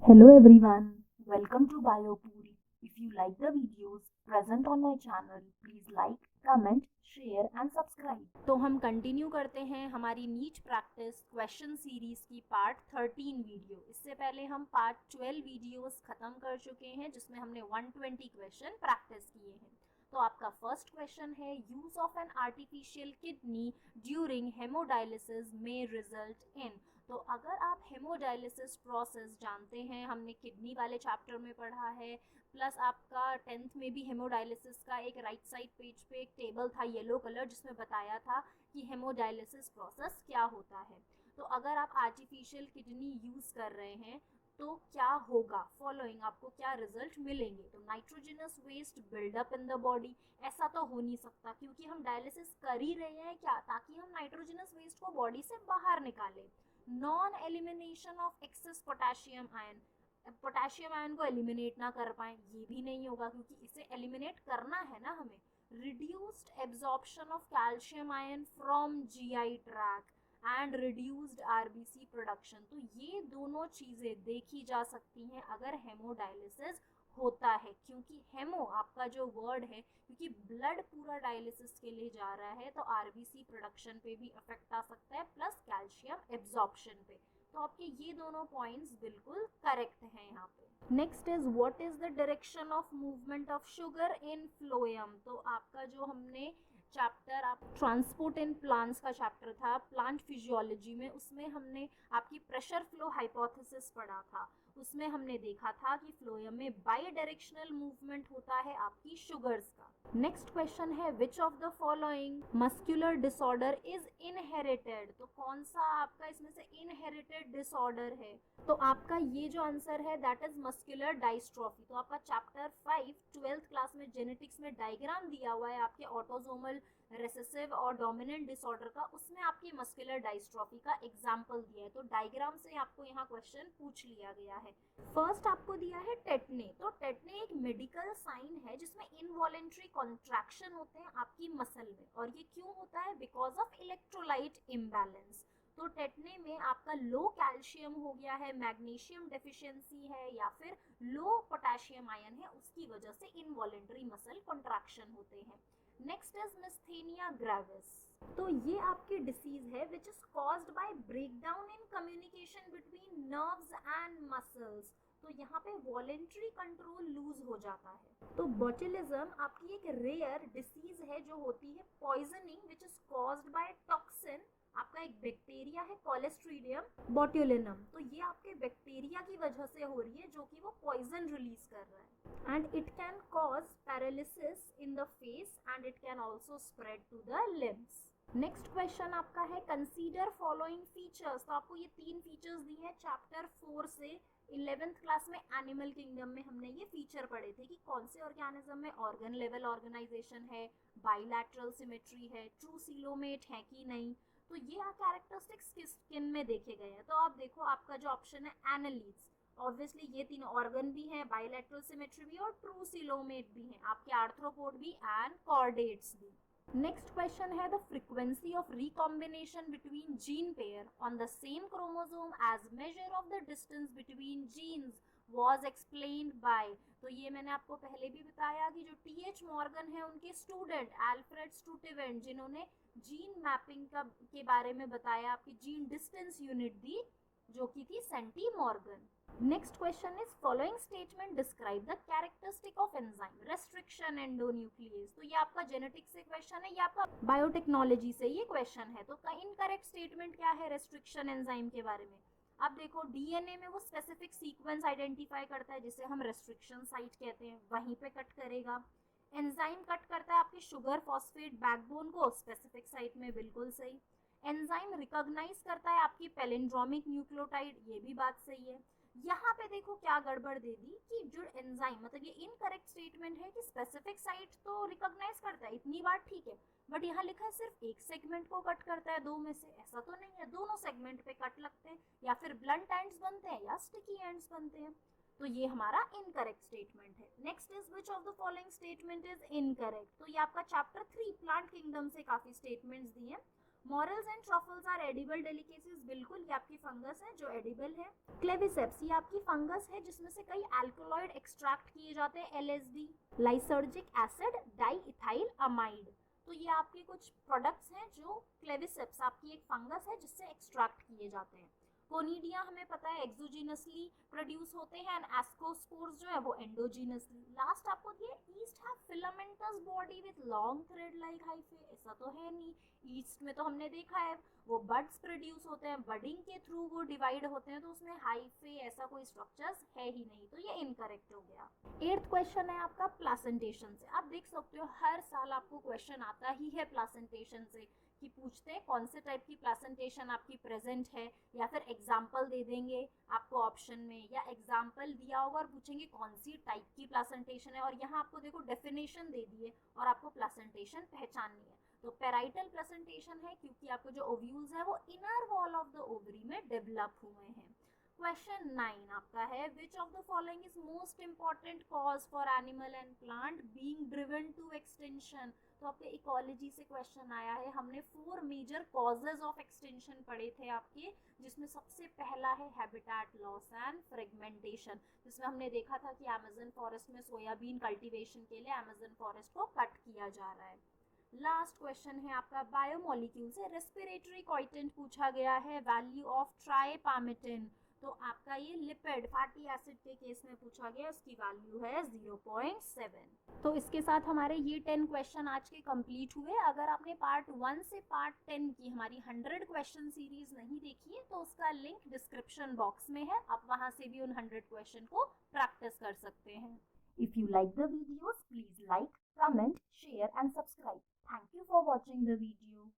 Hello everyone, welcome to BioPuri. If you like the videos present on my channel, please like, comment, share and subscribe. तो हम continue करते हैं हमारी NEET practice question series की part 13 video. इससे पहले हम पार्ट 12 वीडियोस खत्म कर चुके हैं जिसमें हमने 120 क्वेश्चन प्रैक्टिस किए हैं। तो आपका फर्स्ट क्वेश्चन है, use of an artificial kidney during hemodialysis में रिजल्ट इन। तो अगर आप हेमोडायलिसिस प्रोसेस जानते हैं, हमने किडनी वाले चैप्टर में पढ़ा है, प्लस आपका 10th में भी हेमोडायलिसिस का एक राइट साइड पेज पे एक टेबल था येलो कलर जिसमें बताया था कि हेमोडायलिसिस प्रोसेस क्या होता है। तो अगर आप आर्टिफिशियल किडनी यूज़ कर रहे हैं तो क्या होगा, फॉलोइंग आपको क्या रिजल्ट मिलेंगे। तो nitrogenous waste buildup in the body, ऐसा तो हो नहीं सकता क्योंकि हम डायलिसिस कर ही रहे हैं क्या, ताकि हम नाइट्रोजनस वेस्ट को बॉडी से बाहर निकालें। Non elimination of access potassium ion, potassium ion को एलिमिनेट ना कर पाए, ये भी नहीं होगा क्योंकि इसे एलिमिनेट करना है ना हमें। Reduced absorption of calcium ion from GI tract and reduced RBC production. तो ये दोनों चीज़ें देखी जा सकती हैं अगर हेमोडायलिसिस होता है, क्योंकि हेमो आपका जो वर्ड है, क्योंकि ब्लड पूरा डायलिसिस के लिए जा रहा है तो आरबीसी प्रोडक्शन पे भी इफेक्ट आ सकता है प्लस कैल्शियम एब्जॉर्प्शन पे। तो आपके ये दोनों पॉइंट्स बिल्कुल करेक्ट हैं यहाँ पे। Next is what is the direction of movement of sugar in phloem. तो आपका जो हमने चैप्टर आप ट्रांसपोर्ट इन प्लांट्स का चैप्टर था प्लांट फिजियोलॉजी में, उसमें हमने आपकी प्रेशर फ्लो हाइपोथेसिस पढ़ा था। उसमें हमने देखा था कि फ्लोएम में बाई डायरेक्शनल मूवमेंट होता है आपकी शुगर्स का। नेक्स्ट क्वेश्चन है, which of the following muscular disorder is inherited. तो कौन सा आपका इसमें से इनहेरिटेड डिसऑर्डर है। तो आपका ये जो आंसर है दैट इज मस्कुलर डायस्ट्रोफी। तो आपका चैप्टर 5 ट्वेल्थ क्लास में जेनेटिक्स में डायग्राम दिया हुआ है आपके ऑटोसोमल रेसेसिव और डोमिनेंट डिसऑर्डर का, उसमें आपकी मस्कुलर डायस्ट्रोफी का एग्जाम्पल दिया है। तो डायग्राम से आपको यहाँ क्वेश्चन पूछ लिया गया है। फर्स्ट आपको दिया है टेटने। तो टेटने एक मेडिकल साइन है जिसमें इनवॉलेंट्री कॉन्ट्रैक्शन होते हैं आपकी मसल में, और ये क्यों होता है, बिकॉज ऑफ इलेक्ट्रोलाइट इम्बैलेंस। तो टेटने में आपका लो कैल्शियम हो गया है, मैग्नीशियम डेफिशिएंसी है या फिर लो पोटेशियम आयन है, उसकी वजह से इनवॉलेंट्री मसल कॉन्ट्रैक्शन होते हैं। Next is myasthenia gravis. तो ये आपकी डिसीज है which is caused by breakdown in communication between nerves and muscles. तो यहाँ पे वॉलेंट्री कंट्रोल लूज हो जाता है। तो बोtulism आपकी एक रेयर डिसीज है जो होती है poisoning which is caused bye toxin. आपका एक बैक्टीरिया है कोलेस्ट्रीडियम बोट्यूलिनम, तो ये आपके बैक्टीरिया की वजह से हो रही है जो कि वो पॉइजन रिलीज कर रहा है। and it can cause paralysis in the face and it can also spread to the limbs. Next question आपका है, कंसीडर फॉलोइंग फीचर्स। तो आपको ये तीन फीचर्स दी है चैप्टर 4 से। 11th क्लास में एनिमल किंगडम में हमने ये फीचर पढ़े थे कि कौन से ऑर्गेनिज्म में ऑर्गन लेवल ऑर्गेनाइजेशन है, बाइलैटरल सिमेट्री है, ट्रू सीलोमेट है कि नहीं। तो ये कैरेक्टरिस्टिक्स किस स्किन में देखे गए हैं। तो आप देखो आपका जो ऑप्शन है एनालीड्स, ऑब्वियसली ये तीन ऑर्गन भी हैं, बाइलैटरल सिमेट्री भी और ट्रू सीलोमेट भी हैं, आपके आर्थ्रोपोड भी एंड कॉर्डेट्स भी। नेक्स्ट क्वेश्चन है, the frequency of recombination between gene pair on the same chromosome as measure of the distance between genes was explained by. तो ये मैंने आपको पहले भी बताया कि जो टी.एच. मॉर्गन है उनके स्टूडेंट एल्फ्रेड स्टूटिवेंट, जिन्होंने जीन मैपिंग का के बारे में बताया, आपकी जीन डिस्टेंस यूनिट दी जो कि थी centimorgan. Next question is, following statement describe the characteristic of enzyme restriction endonuclease. तो ये आपका जेनेटिक्स से क्वेश्चन है, ये आपका बायोटेक्नोलॉजी से ये क्वेश्चन है। तो इनकरेक्ट स्टेटमेंट क्या है रेस्ट्रिक्शन एंजाइम के बारे में। अब देखो डीएनए में वो स्पेसिफिक सीक्वेंस आइडेंटिफाई करता है जिसे हम रेस्ट्रिक्शन साइट कहते हैं, वहीं पे कट करेगा। एंजाइम कट करता है आपकी शुगर फॉस्फेट बैकबोन को स्पेसिफिक साइट में, बिल्कुल सही। एंजाइम रिकॉग्नाइज करता है आपकी पैलिंड्रोमिक न्यूक्लियोटाइड, ये भी बात सही है। यहाँ पे देखो क्या गड़बड़ दे दी कि जो एंजाइम, मतलब ये इनकरेक्ट स्टेटमेंट है कि स्पेसिफिक साइट तो रिकॉग्नाइज करता है, इतनी बात ठीक है, बट यहाँ लिखा है सिर्फ एक सेगमेंट को कट करता है दो में से, ऐसा तो नहीं है, दोनों सेगमेंट पे कट लगते हैं, या फिर ब्लंट एंड्स बनते हैं या स्टिकी एंड्स बनते हैं। तो ये हमारा इनकरेक्ट स्टेटमेंट है। Next is which of the following statement is incorrect. तो ये आपका चैप्टर 3 प्लांट किंगडम से काफी स्टेटमेंट्स दिए हैं। Morels and truffles are edible delicacies, बिल्कुल ये आपकी फंगस है जो एडिबल है। क्लेविसेप्स ये आपकी फंगस है जिसमें से कई अल्कोलॉइड एक्सट्रैक्ट किए जाते हैं, LSD, lysergic acid, diethyl amide. तो ये आपके कुछ प्रोडक्ट्स हैं जो क्लेविसेप्स आपकी एक फंगस है जिससे एक्सट्रैक्ट किए जाते हैं। कोनिडिया हमें पता है एक्सोजीनसली प्रोड्यूस होते हैं एंड एस्कोस्पोर्स जो है वो एंडोजीनसली। लास्ट आपको दिया east have filamentous body with long thread like hyphae, ऐसा तो है नहीं। ईस्ट में तो हमने देखा है वो बड्स प्रोड्यूस होते हैं, बडिंग के थ्रू वो डिवाइड होते हैं, तो उसमें हाइफे ऐसा कोई स्ट्रक्चर्स है ही नहीं, तो ये इनकरेक्ट हो गया। 8th क्वेश्चन है आपका प्लासेंटेशन से। आप देख सकते हो हर साल आपको क्वेश्चन आता ही है प्लासेंटेशन से कि पूछते हैं कौन से टाइप की प्लासेंटेशन आपकी प्रेजेंट है, या फिर एग्जाम्पल दे देंगे आपको ऑप्शन में, या एग्जाम्पल दिया होगा और पूछेंगे कौन सी टाइप की प्लासेंटेशन है, और यहाँ आपको देखो डेफिनेशन दे दिए और आपको प्लासेंटेशन पहचाननी है। तो पेराइटल प्लासेंटेशन है क्योंकि आपको जो ओव्यूल्स है वो inner wall of the ovary में डेवलप हुए हैं। क्वेश्चन 9 आपका है which of the following is most important cause for animal and plant being driven to extension. तो आपके इकोलॉजी से क्वेश्चन आया है। हमने 4 मेजर कॉजेज ऑफ एक्सटेंशन पढ़े थे आपके, जिसमें सबसे पहला है हैबिटेट लॉस एंड फ्रेगमेंटेशन, जिसमें हमने देखा था कि अमेज़न फॉरेस्ट में सोयाबीन कल्टीवेशन के लिए अमेज़न फॉरेस्ट को कट किया जा रहा है। लास्ट क्वेश्चन है आपका बायोमोलिक्यूल से। रेस्पिरेटरी कॉइटेंट पूछा गया है, वैल्यू ऑफ ट्राइपामिटिन, तो आपका ये लिपिड फैटी एसिड के केस में पूछा गया, उसकी वैल्यू है 0.7। तो इसके साथ हमारे ये 10 क्वेश्चन आज के कंप्लीट हुए। अगर आपने पार्ट 1 से पार्ट 10 की हमारी 100 क्वेश्चन सीरीज नहीं देखी है तो उसका लिंक डिस्क्रिप्शन बॉक्स में है, आप वहां से भी उन 100 क्वेश्चन को प्रैक्टिस कर सकते हैं। If you like the videos, please like, comment, share and subscribe. Thank you for watching the video.